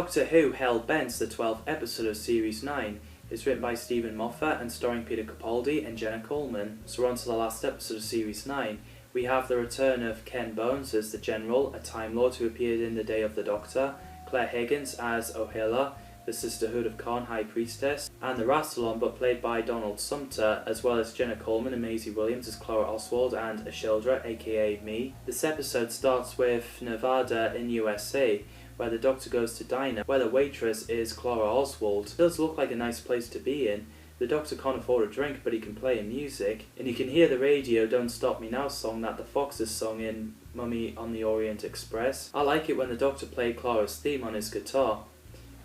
Doctor Who Hell-Bent, the 12th episode of Series 9, is written by Stephen Moffat and starring Peter Capaldi and Jenna Coleman. So we're on to the last episode of Series 9. We have the return of Ken Bones as the General, a Time Lord who appeared in The Day of the Doctor, Claire Higgins as Ohila, the Sisterhood of Khan High Priestess, and the Rassilon, but played by Donald Sumter, as well as Jenna Coleman and Maisie Williams as Clara Oswald and Ashildra, aka me. This episode starts with Nevada in USA, where the Doctor goes to diner, where the waitress is Clara Oswald. It does look like a nice place to be in. The Doctor can't afford a drink, but he can play music, and you can hear the radio Don't Stop Me Now song that the Foxes sung in Mummy on the Orient Express. I like it when the Doctor played Clara's theme on his guitar.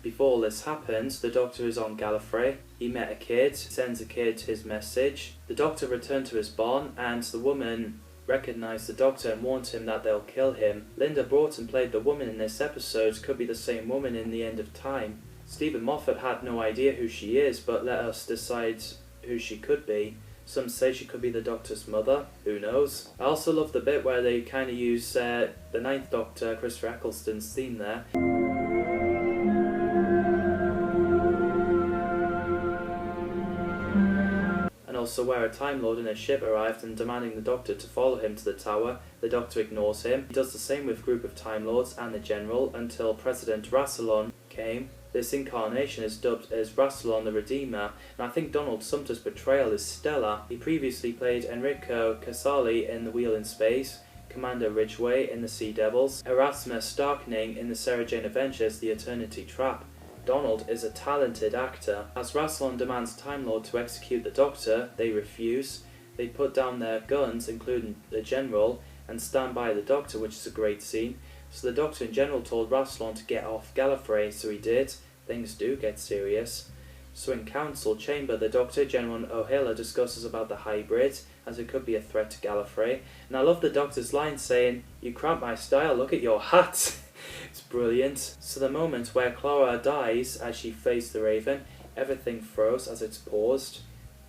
Before all this happens, the Doctor is on Gallifrey. He met a kid, sends a kid his message. The Doctor returned to his barn, and the woman recognised the Doctor and warned him that they'll kill him. Linda Broughton played the woman in this episode, could be the same woman in The End of Time. Stephen Moffat had no idea who she is, but let us decide who she could be. Some say she could be the Doctor's mother, who knows. I also love the bit where they kind of use the Ninth Doctor, Christopher Eccleston's theme there. And also where a Time Lord in a ship arrived and demanding the Doctor to follow him to the tower. The Doctor ignores him. He does the same with a group of Time Lords and the General until President Rassilon came. This incarnation is dubbed as Rassilon the Redeemer, and I think Donald Sumter's portrayal is stellar. He previously played Enrico Casali in The Wheel in Space, Commander Ridgway in The Sea Devils, Erasmus Starkening in the Sarah Jane Adventures The Eternity Trap. Donald is a talented actor. As Rassilon demands Time Lord to execute the Doctor, they refuse. They put down their guns, including the General, and stand by the Doctor, which is a great scene. So the Doctor in general told Rassilon to get off Gallifrey, so he did. Things do get serious. So in Council Chamber, the Doctor, General and Ohila discusses about the hybrid, as it could be a threat to Gallifrey. And I love the Doctor's line saying, "You cramp my style, look at your hat." It's brilliant. So the moment where Clara dies as she faced the Raven, everything froze as it's paused,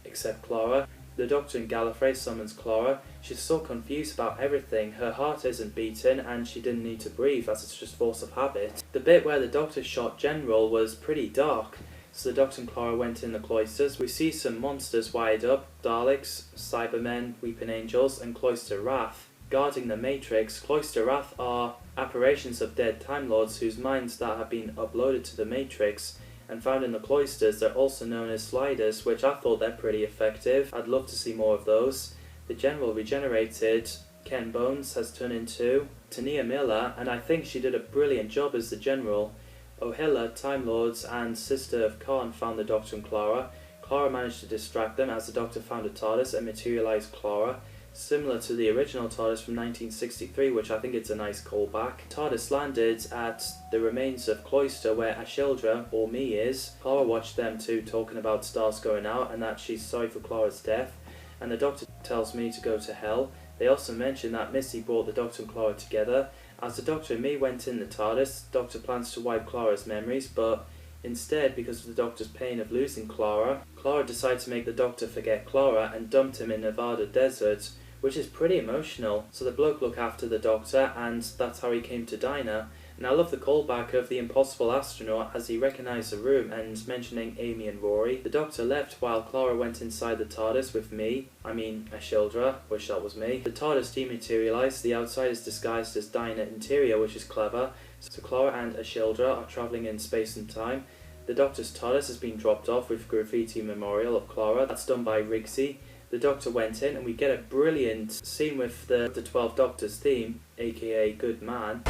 except Clara. The Doctor in Gallifrey summons Clara. She's so confused about everything. Her heart isn't beating and she didn't need to breathe as it's just force of habit. The bit where the Doctor shot General was pretty dark. So the Doctor and Clara went in the cloisters. We see some monsters wired up, Daleks, Cybermen, Weeping Angels and Cloister Wrath. Guarding the Matrix, Cloister Wrath are apparitions of dead Time Lords whose minds that have been uploaded to the Matrix and found in the cloisters. They're also known as sliders, which I thought they're pretty effective. I'd love to see more of those. The General regenerated. Ken Bones has turned into Tania Miller, and I think she did a brilliant job as the General. Ohila, Time Lords, and Sister of Khan found the Doctor and Clara. Clara managed to distract them as the Doctor found a TARDIS and materialised Clara, similar to the original TARDIS from 1963, which I think it's a nice callback. TARDIS landed at the remains of Cloister where Ashildra, or me, is. Clara watched them two talking about stars going out and that she's sorry for Clara's death, and the Doctor tells me to go to hell. They also mention that Missy brought the Doctor and Clara together. As the Doctor and me went in the TARDIS, the Doctor plans to wipe Clara's memories, but instead, because of the Doctor's pain of losing Clara, Clara decides to make the Doctor forget Clara and dumped him in Nevada desert, which is pretty emotional. So the bloke looked after the Doctor, and that's how he came to Dinah. And I love the callback of the impossible astronaut as he recognised the room and mentioning Amy and Rory. The Doctor left while Clara went inside the TARDIS with Ashildra, wish that was me. The TARDIS dematerialised, the outside is disguised as Dinah interior, which is clever. So Clara and Ashildra are travelling in space and time. The Doctor's TARDIS has been dropped off with graffiti memorial of Clara, that's done by Rigsy. The Doctor went in and we get a brilliant scene with the 12 Doctors theme, aka Good Man.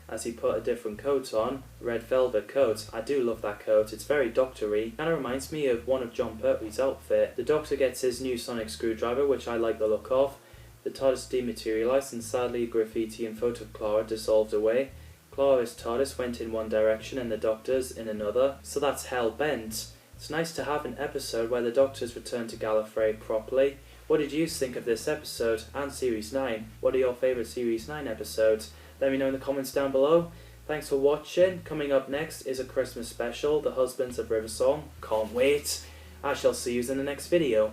As he put a different coat on, red velvet coat. I do love that coat, it's very doctor-y. Kinda reminds me of one of John Pertwee's outfit. The Doctor gets his new sonic screwdriver, which I like the look of. The TARDIS dematerialised and sadly graffiti and photo of Clara dissolved away. Clara's TARDIS went in one direction and the Doctor's in another, so that's Hell-Bent. It's nice to have an episode where the Doctor's returned to Gallifrey properly. What did you think of this episode and Series 9? What are your favourite Series 9 episodes? Let me know in the comments down below. Thanks for watching. Coming up next is a Christmas special, The Husbands of Riversong. Can't wait. I shall see you in the next video.